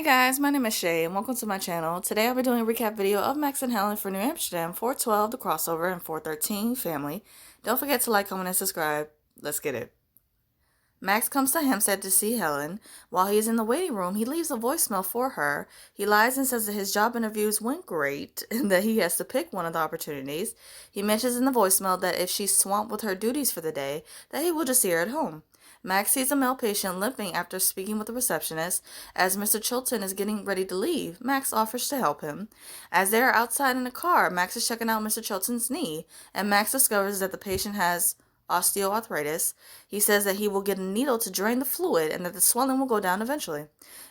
Hey guys, my name is Shay and welcome to my channel. Today I'll be doing a recap video of Max and Helen for New Amsterdam, 412, the crossover, and 413, family. Don't forget to like, comment, and subscribe. Let's get it. Max comes to Hampstead to see Helen. While he is in the waiting room, he leaves a voicemail for her. He lies and says that his job interviews went great and that he has to pick one of the opportunities. He mentions in the voicemail that if she's swamped with her duties for the day, that he will just see her at home. Max sees a male patient limping after speaking with the receptionist. As Mr. Chilton is getting ready to leave, Max offers to help him. As they are outside in the car, Max is checking out Mr. Chilton's knee, and Max discovers that the patient has osteoarthritis. He says that he will get a needle to drain the fluid and that the swelling will go down eventually.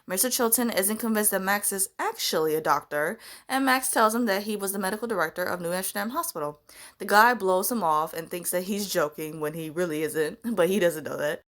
Mr. Chilton isn't convinced that Max is actually a doctor, and Max tells him that he was the medical director of New Amsterdam Hospital. The guy blows him off and thinks that he's joking when he really isn't, but he doesn't know that.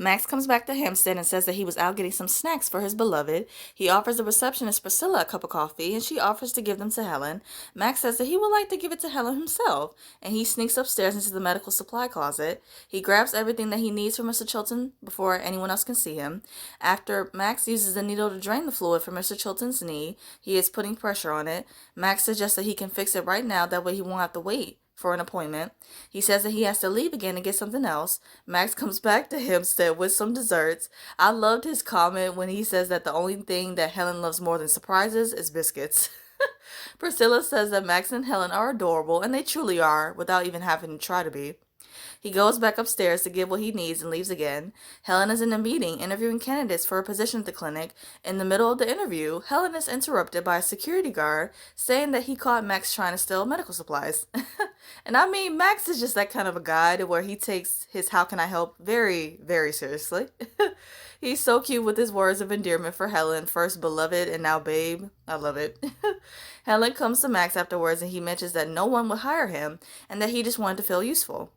Max comes back to Hampstead and says that he was out getting some snacks for his beloved. He offers the receptionist Priscilla a cup of coffee, and she offers to give them to Helen. Max says that he would like to give it to Helen himself, and he sneaks upstairs into the medical supply closet. He grabs everything that he needs from Mr. Chilton before anyone else can see him. After Max uses the needle to drain the fluid from Mr. Chilton's knee, he is putting pressure on it. Max suggests that he can fix it right now, that way he won't have to wait for an appointment. He says that he has to leave again to get something else. Max comes back to Hampstead with some desserts. I loved his comment when he says that the only thing that Helen loves more than surprises is biscuits. Priscilla says that Max and Helen are adorable, and they truly are, without even having to try to be. He goes back upstairs to get what he needs and leaves again. Helen is in a meeting interviewing candidates for a position at the clinic. In the middle of the interview, Helen is interrupted by a security guard saying that he caught Max trying to steal medical supplies. And I mean, Max is just that kind of a guy to where he takes his "how can I help" very, very seriously. He's so cute with his words of endearment for Helen, first beloved and now babe. I love it. Helen comes to Max afterwards and he mentions that no one would hire him and that he just wanted to feel useful.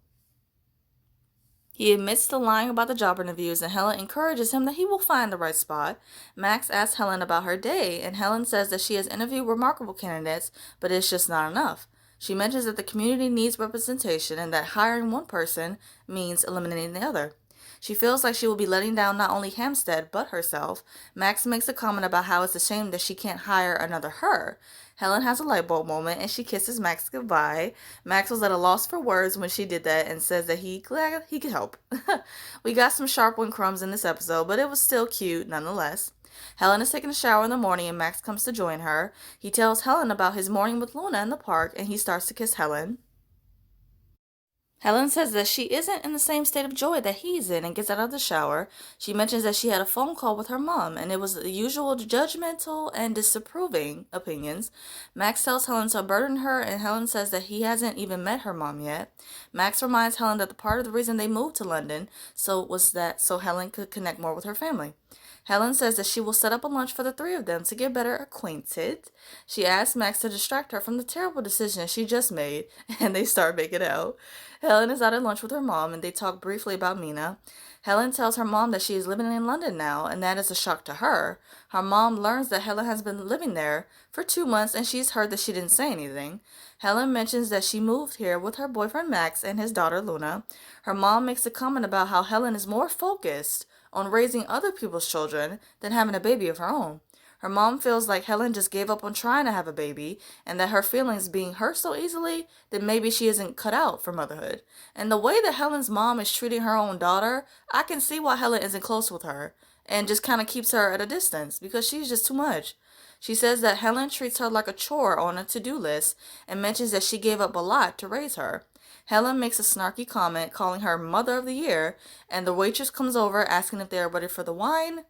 He admits to lying about the job interviews, and Helen encourages him that he will find the right spot. Max asks Helen about her day, and Helen says that she has interviewed remarkable candidates, but it's just not enough. She mentions that the community needs representation and that hiring one person means eliminating the other. She feels like she will be letting down not only Hampstead, but herself. Max makes a comment about how it's a shame that she can't hire another her. Helen has a light bulb moment and she kisses Max goodbye. Max was at a loss for words when she did that and says that he's glad he could help. We got some sharp one crumbs in this episode, but it was still cute nonetheless. Helen is taking a shower in the morning and Max comes to join her. He tells Helen about his morning with Luna in the park and he starts to kiss Helen. Helen says that she isn't in the same state of joy that he's in and gets out of the shower. She mentions that she had a phone call with her mom and it was the usual judgmental and disapproving opinions. Max tells Helen to burden her and Helen says that he hasn't even met her mom yet. Max reminds Helen that the part of the reason they moved to London was so Helen could connect more with her family. Helen says that she will set up a lunch for the three of them to get better acquainted. She asks Max to distract her from the terrible decision she just made, and they start making out. Helen is out at lunch with her mom, and they talk briefly about Mina. Helen tells her mom that she is living in London now, and that is a shock to her. Her mom learns that Helen has been living there for 2 months, and she's heard that she didn't say anything. Helen mentions that she moved here with her boyfriend Max and his daughter Luna. Her mom makes a comment about how Helen is more focused on raising other people's children than having a baby of her own. Her mom feels like Helen just gave up on trying to have a baby and that her feelings being hurt so easily that maybe she isn't cut out for motherhood. And the way that Helen's mom is treating her own daughter, I can see why Helen isn't close with her and just kind of keeps her at a distance because she's just too much. She says that Helen treats her like a chore on a to-do list and mentions that she gave up a lot to raise her. Helen makes a snarky comment calling her Mother of the Year, and the waitress comes over asking if they are ready for the wine.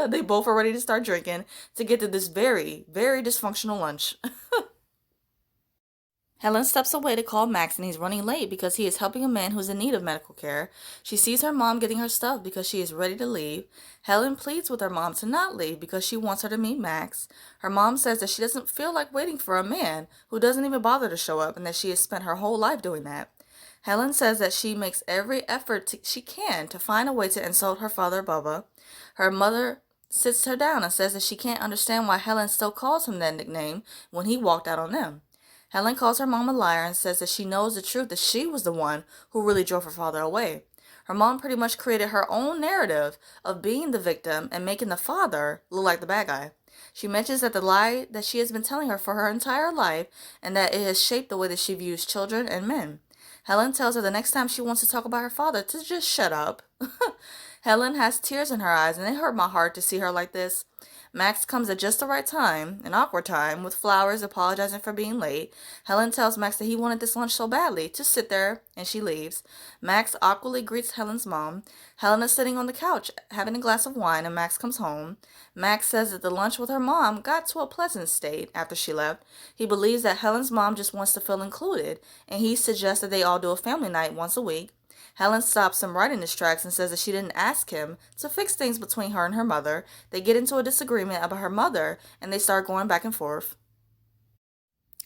They both are ready to start drinking to get to this very, very dysfunctional lunch. Helen steps away to call Max and he's running late because he is helping a man who's in need of medical care. She sees her mom getting her stuff because she is ready to leave. Helen pleads with her mom to not leave because she wants her to meet Max. Her mom says that she doesn't feel like waiting for a man who doesn't even bother to show up and that she has spent her whole life doing that. Helen says that she makes every effort she can to find a way to insult her father, Bubba. Her mother sits her down and says that she can't understand why Helen still calls him that nickname when he walked out on them. Helen calls her mom a liar and says that she knows the truth, that she was the one who really drove her father away. Her mom pretty much created her own narrative of being the victim and making the father look like the bad guy. She mentions that the lie that she has been telling her for her entire life and that it has shaped the way that she views children and men. Helen tells her the next time she wants to talk about her father to just shut up. Helen has tears in her eyes, and it hurt my heart to see her like this. Max comes at just the right time, an awkward time, with flowers apologizing for being late. Helen tells Max that he wanted this lunch so badly, to sit there, and she leaves. Max awkwardly greets Helen's mom. Helen is sitting on the couch, having a glass of wine, and Max comes home. Max says that the lunch with her mom got to a pleasant state after she left. He believes that Helen's mom just wants to feel included, and he suggests that they all do a family night once a week. Helen stops him right in his tracks and says that she didn't ask him to fix things between her and her mother. They get into a disagreement about her mother and they start going back and forth.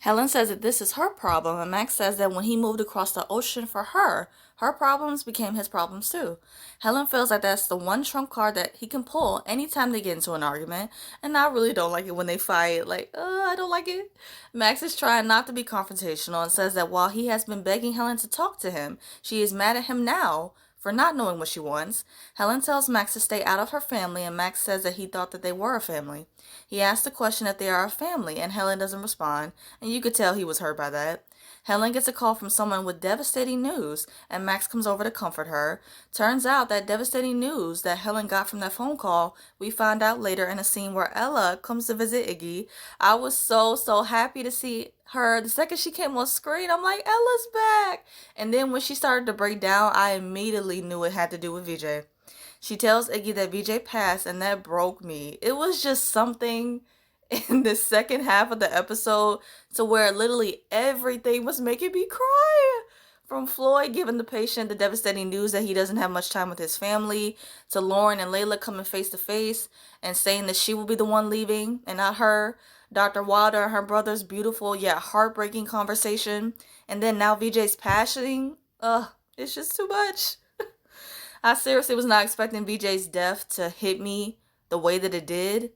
Helen says that this is her problem, and Max says that when he moved across the ocean for her, her problems became his problems too. Helen feels like that's the one trump card that he can pull anytime they get into an argument, and I really don't like it when they fight. I don't like it. Max is trying not to be confrontational and says that while he has been begging Helen to talk to him, she is mad at him now for not knowing what she wants. Helen tells Max to stay out of her family, and Max says that he thought that they were a family. He asks the question if they are a family, and Helen doesn't respond, and you could tell he was hurt by that. Helen gets a call from someone with devastating news, and Max comes over to comfort her. Turns out that devastating news that Helen got from that phone call, we find out later in a scene where Ella comes to visit Iggy. I was so happy to see her. The second she came on screen, I'm like, Ella's back. And then when she started to break down, I immediately knew it had to do with VJ. She tells Iggy that VJ passed, and that broke me. It was just something in the second half of the episode to where literally everything was making me cry. From Floyd giving the patient the devastating news that he doesn't have much time with his family, to Lauren and Layla coming face to face and saying that she will be the one leaving and not her. Dr. Wilder and her brother's beautiful yet heartbreaking conversation. And then now VJ's passioning. It's just too much. I seriously was not expecting VJ's death to hit me the way that it did.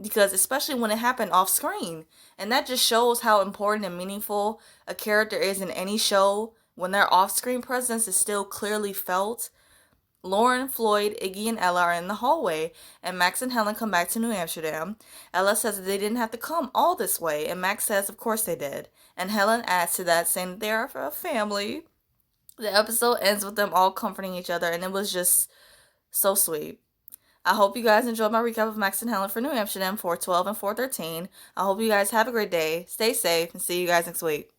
Because especially when it happened off screen. And that just shows how important and meaningful a character is in any show when their off-screen presence is still clearly felt. Lauren, Floyd, Iggy, and Ella are in the hallway, and Max and Helen come back to New Amsterdam. Ella says that they didn't have to come all this way, and Max says of course they did. And Helen adds to that, saying that they are a family. The episode ends with them all comforting each other, and it was just so sweet. I hope you guys enjoyed my recap of Max and Helen for New Amsterdam 4/12 and 4/13. I hope you guys have a great day, stay safe, and see you guys next week.